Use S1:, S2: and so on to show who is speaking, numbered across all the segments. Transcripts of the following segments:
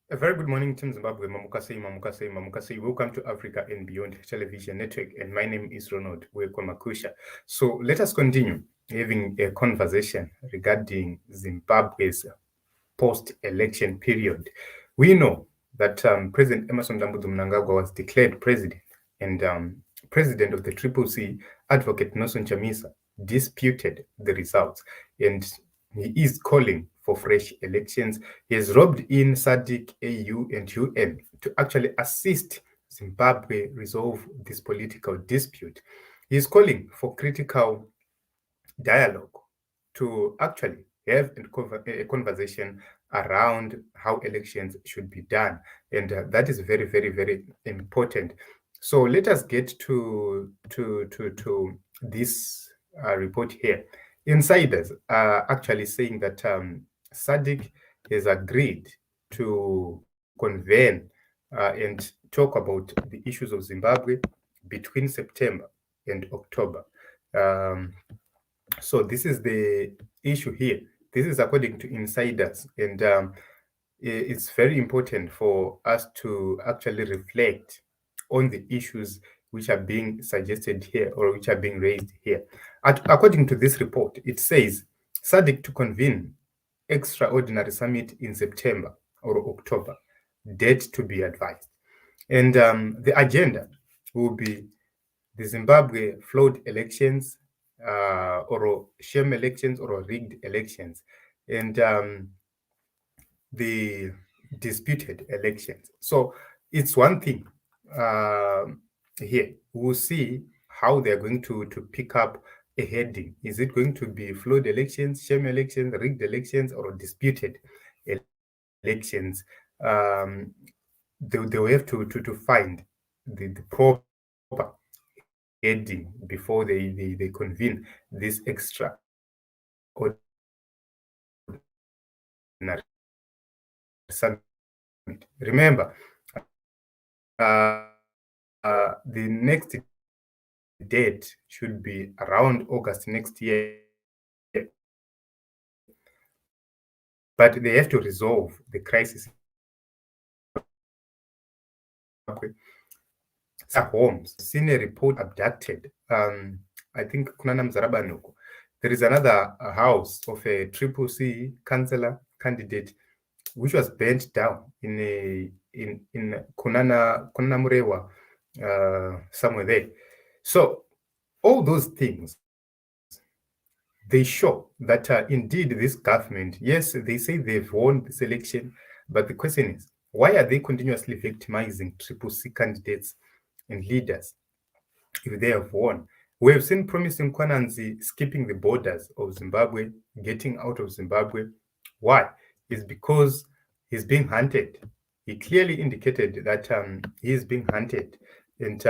S1: A very good morning, Team Zimbabwe. Mamukasei. Welcome to Africa and Beyond Television Network. And my name is Ronald Wekwamakusha. So let us continue having a conversation regarding Zimbabwe's post-election period. We know that President Emerson Mnangagwa was declared president, and President of the Triple C, Advocate Nelson Chamisa, disputed the results, and he is calling for fresh elections. He has roped in Sadc, AU, and UN to actually assist Zimbabwe resolve this political dispute. He is calling for critical dialogue to actually have a conversation around how elections should be done, and that is very, very, very important. So let us get to this report here. Insiders are actually saying that Sadc has agreed to convene and talk about the issues of Zimbabwe between September and October. So this is the issue here. This is according to insiders, and it's very important for us to actually reflect on the issues which are being suggested here or which are being raised here. According to this report, it says Sadc to convene extraordinary summit in September or October, date to be advised. And the agenda will be the Zimbabwe flawed elections, or sham elections or rigged elections, and the disputed elections. So it's one thing here. We'll see how they're going to pick up a heading. Is it going to be flawed elections, sham elections, rigged elections, or disputed elections? They will have to find the proper heading before they convene this summit. Remember, the next date should be around August next year. But they have to resolve the crisis. Homes, seen a report abducted. I think Kunana Mzarabanuku. There is another house of a Triple C councillor candidate which was burnt down in Kunana Murewa, somewhere there. So all those things, they show that indeed this government, yes, they say they've won this election, but the question is, why are they continuously victimizing Triple C candidates and leaders if they have won? We have seen Promising Kwananzi skipping the borders of Zimbabwe, getting out of Zimbabwe. Why? It's because he's being hunted. He clearly indicated that he is being hunted, and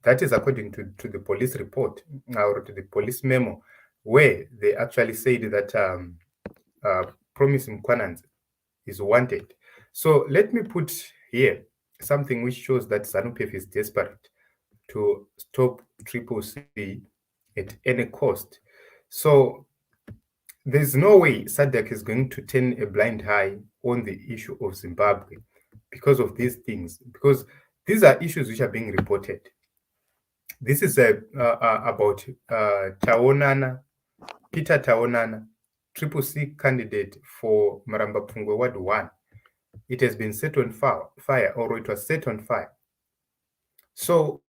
S1: that is according to the police report or to the police memo, where they actually said that Promising Kwananzi is wanted. So let me put here something which shows that ZANU PF is desperate to stop Triple C at any cost. So there's no way Sadc is going to turn a blind eye on the issue of Zimbabwe because of these things, because these are issues which are being reported. This is about Peter Taonana, Triple C candidate for Maramba Pungwe Ward 1. It has been set on fire, or it was set on fire. So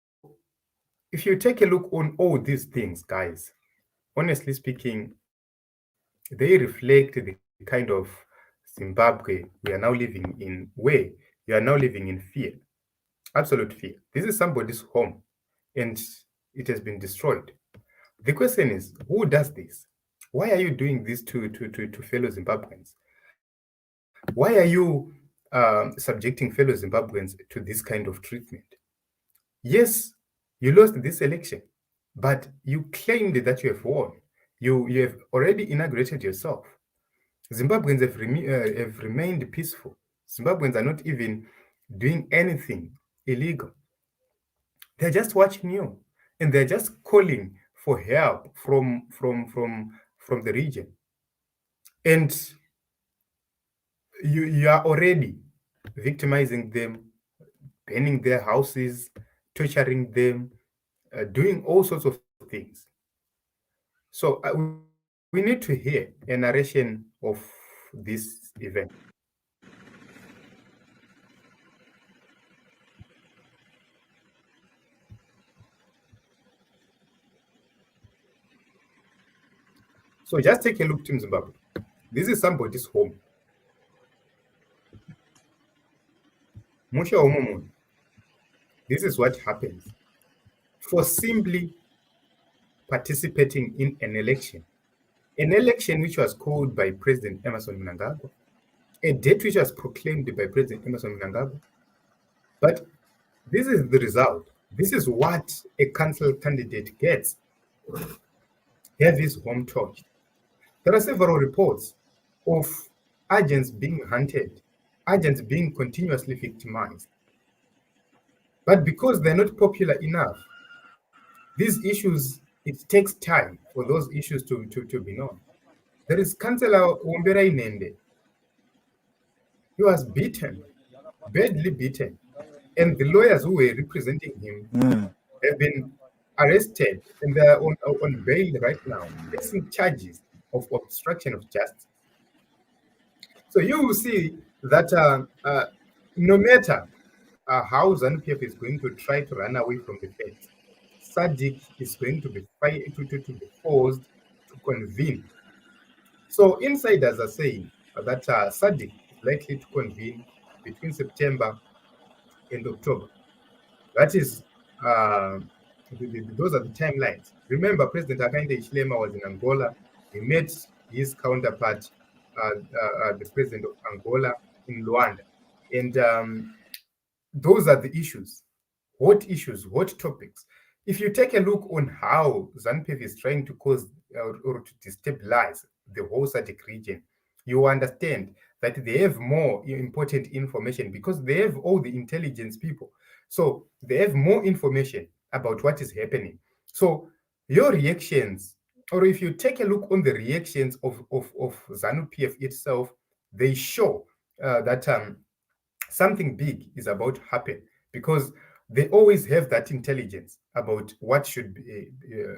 S1: if you take a look on all these things, guys, honestly speaking, they reflect the kind of Zimbabwe we are now living in, where you are now living in fear, absolute fear. This is somebody's home, and it has been destroyed. The question is, who does this? Why are you doing this to fellow Zimbabweans? Why are you subjecting fellow Zimbabweans to this kind of treatment? Yes, you lost this election, but you claimed that you have won. You have already inaugurated yourself. Zimbabweans have remained peaceful. Zimbabweans are not even doing anything illegal. They're just watching you, and they're just calling for help from the region. And you are already victimizing them, burning their houses, torturing them, doing all sorts of things. So we need to hear a narration of this event. So just take a look, Team Zimbabwe. This is somebody's home. Musha Umumun. This is what happens for simply participating in an election. An election which was called by President Emerson Mnangagwa, a date which was proclaimed by President Emerson Mnangagwa. But this is the result. This is what a council candidate gets. Have his home torched. There are several reports of agents being hunted, agents being continuously victimized. But because they're not popular enough, these issues, it takes time for those issues to be known. There is Councillor Wombera Inende. He was beaten, badly beaten, and the lawyers who were representing him have been arrested and they're on bail right now, facing charges of obstruction of justice. So you will see that no matter how ZANU PF is going to try to run away from the fate, Sadc is going to be forced to convene. So insiders are saying that Sadc is likely to convene between September and October. That is, those are the timelines. Remember, President Hakainde Hichilema was in Angola. He met his counterpart, the president of Angola, in Luanda. And those are the issues. What issues, what topics? If you take a look on how ZANU PF is trying to cause or to destabilize the whole Sadc region, you understand that they have more important information because they have all the intelligence people. So they have more information about what is happening. So your reactions, or if you take a look on the reactions of ZANU PF itself, they show that something big is about to happen because they always have that intelligence about what should be,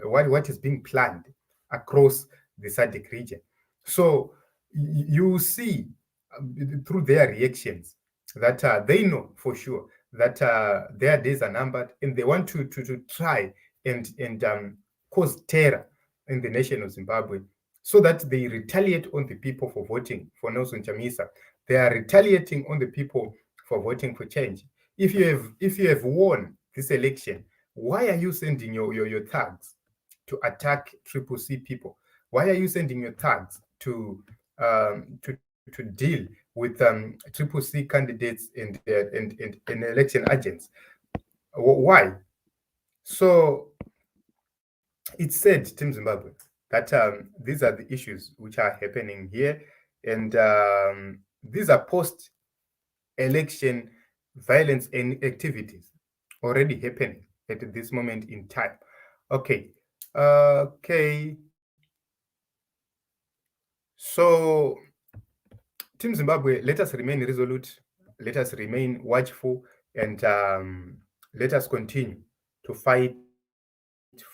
S1: what is being planned across the Sadc region. So you see through their reactions that they know for sure that their days are numbered, and they want to try and cause terror in the nation of Zimbabwe, so that they retaliate on the people for voting for Nelson Chamisa. They are retaliating on the people for voting for change. If you have won this election, why are you sending your thugs to attack Triple C people? Why are you sending your thugs to deal with Triple C candidates and election agents? Why? So it's said, Team Zimbabwe, that these are the issues which are happening here, and these are post-election violence and activities already happening at this moment in time. Okay. So, Team Zimbabwe, let us remain resolute, let us remain watchful, and let us continue to fight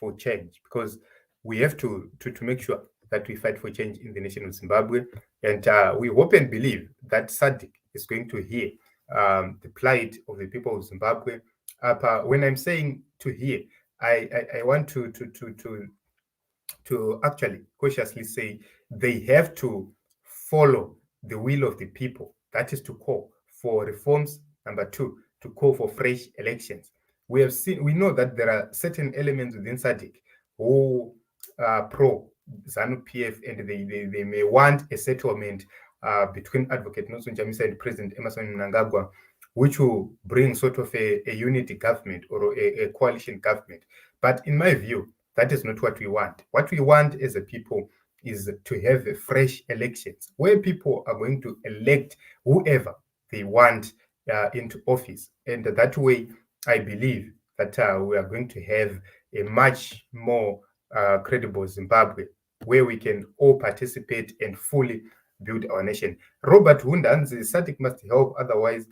S1: for change, because we have to make sure that we fight for change in the nation of Zimbabwe. And we hope and believe that Sadc is going to hear the plight of the people of Zimbabwe. When I'm saying to hear, I want to actually cautiously say they have to follow the will of the people. That is to call for reforms. Number two, to call for fresh elections. We know that there are certain elements within Sadc who are pro ZANU PF, and they may want a settlement between Advocate Nelson Chamisa and President Emerson Mnangagwa, which will bring sort of a unity government or a coalition government. But in my view, that is not what we want. What we want as a people is to have a fresh elections where people are going to elect whoever they want into office. And that way, I believe that we are going to have a much more credible Zimbabwe, where we can all participate and fully build our nation. Robert Hundanzi, Sadc must help, otherwise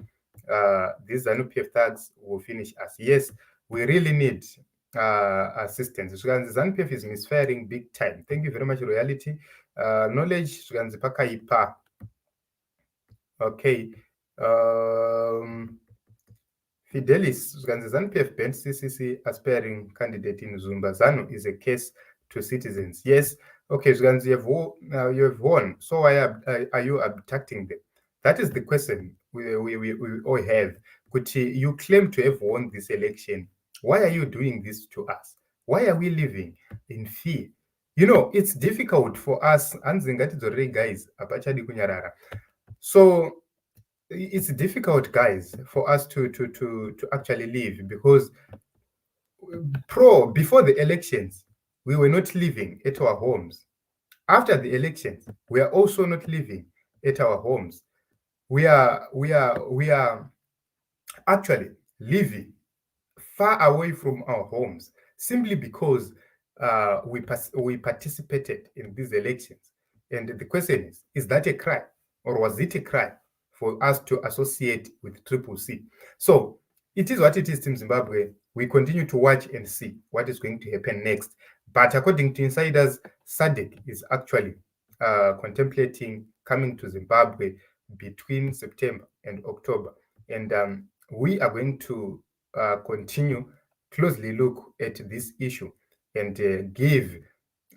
S1: these ZANU PF thugs will finish us. Yes, we really need assistance. ZANU PF is misfiring big time. Thank you very much, Royalty. Knowledge, pakaipa. Okay. Fidelis, ZANU PF bent CCC aspiring candidate in Zumba. ZANU is a case to citizens. Yes. Okay, you have won. So why are you abducting them? That is the question we all have. You claim to have won this election. Why are you doing this to us? Why are we living in fear? You know, it's difficult for us, guys, so it's difficult, guys, for us to actually live, because before the elections, we were not living at our homes. After the elections, we are also not living at our homes. We are actually living far away from our homes, simply because we participated in these elections. And the question is that a crime, or was it a crime for us to associate with Triple C? So it is what it is, Team Zimbabwe. We continue to watch and see what is going to happen next. But according to insiders, Sadc is actually contemplating coming to Zimbabwe between September and October. And we are going to continue closely look at this issue and give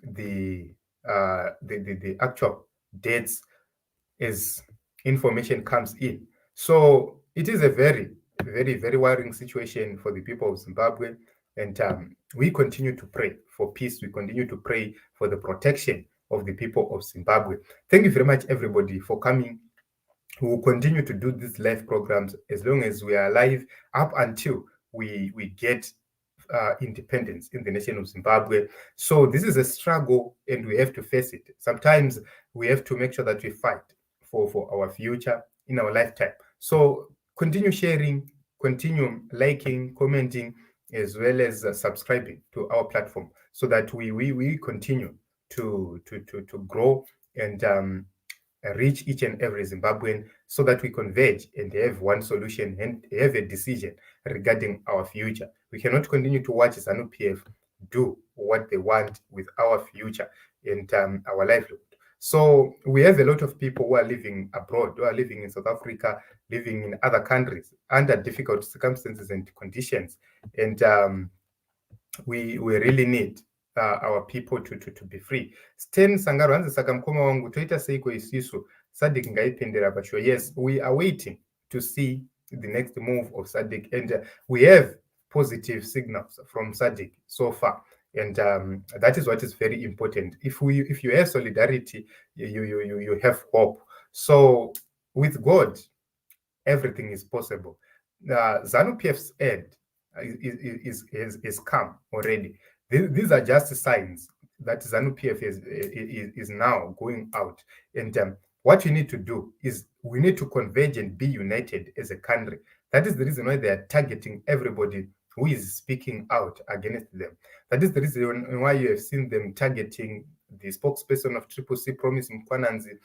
S1: the actual dates as information comes in. So it is a very, very, very worrying situation for the people of Zimbabwe. And we continue to pray for peace. We continue to pray for the protection of the people of Zimbabwe. Thank you very much, everybody, for coming. We will continue to do these live programs as long as we are alive, up until we get independence in the nation of Zimbabwe. So this is a struggle, and we have to face it. Sometimes we have to make sure that we fight for our future in our lifetime. So continue sharing, continue liking, commenting, as well as subscribing to our platform, so that we continue to grow and reach each and every Zimbabwean, so that we converge and have one solution and have a decision regarding our future. We cannot continue to watch ZANU PF do what they want with our future and our livelihood. So we have a lot of people who are living abroad, who are living in South Africa, living in other countries under difficult circumstances and conditions. And we really need our people to be free. Stan Sangaro hanzi saka mkoma wangu toita seiko isisu Sadc ngaipendera pacho. Yes, we are waiting to see the next move of Sadc, and we have positive signals from Sadc so far, and that is what is very important. If you have solidarity, you have hope. So with God, everything is possible. ZANU PF's end is come already. These are just signs that ZANU PF is now going out. And what we need to do is we need to converge and be united as a country. That is the reason why they are targeting everybody who is speaking out against them. That is the reason why you have seen them targeting the spokesperson of Triple C, Promise Mkwananzi,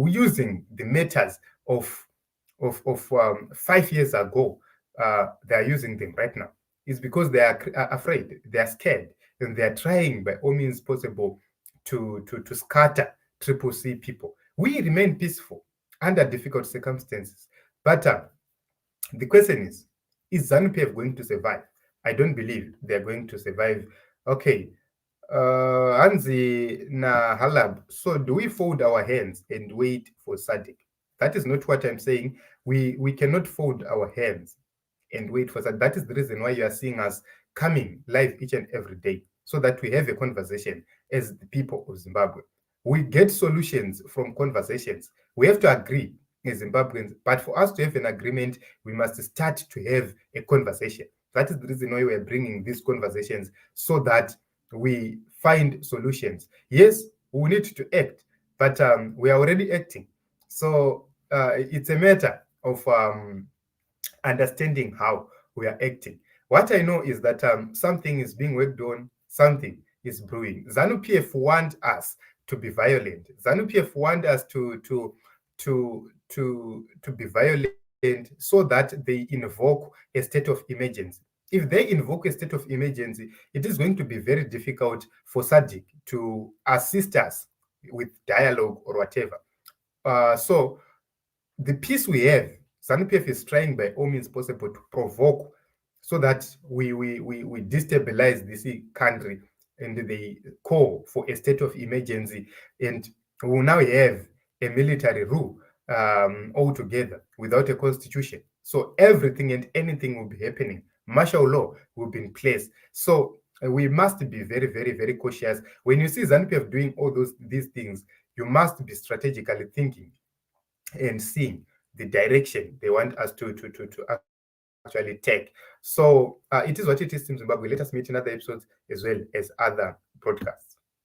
S1: using the matters of 5 years ago. They are using them right now. It's because they are afraid, they are scared, and they are trying by all means possible to scatter Triple C people. We remain peaceful under difficult circumstances, but the question is ZANU PF going to survive? I don't believe they're going to survive. Okay, Hanzi na Halab. So do we fold our hands and wait for Sadc? That is not what I'm saying. We cannot fold our hands and wait for that. That is the reason why you are seeing us coming live each and every day, so that we have a conversation as the people of Zimbabwe. We get solutions from conversations. We have to agree as Zimbabweans, but for us to have an agreement, we must start to have a conversation. That is the reason why we are bringing these conversations, so that we find solutions. Yes, we need to act, but we are already acting. So it's a matter of understanding how we are acting. What I know is that something is being worked on, something is brewing. ZANU PF want us to be violent. ZANU PF want us to be violent so that they invoke a state of emergency. If they invoke a state of emergency, it is going to be very difficult for Sadc to assist us with dialogue or whatever. So the peace we have, ZANU PF is trying by all means possible to provoke so that we destabilize this country, and they call for a state of emergency, and we will now have a military rule altogether without a constitution. So everything and anything will be happening. Martial law will be in place. So we must be very, very, very cautious. When you see ZANU PF doing all these things, you must be strategically thinking and seeing the direction they want us to actually take. So it is what it is in Zimbabwe. Let us meet in other episodes as well as other broadcasts.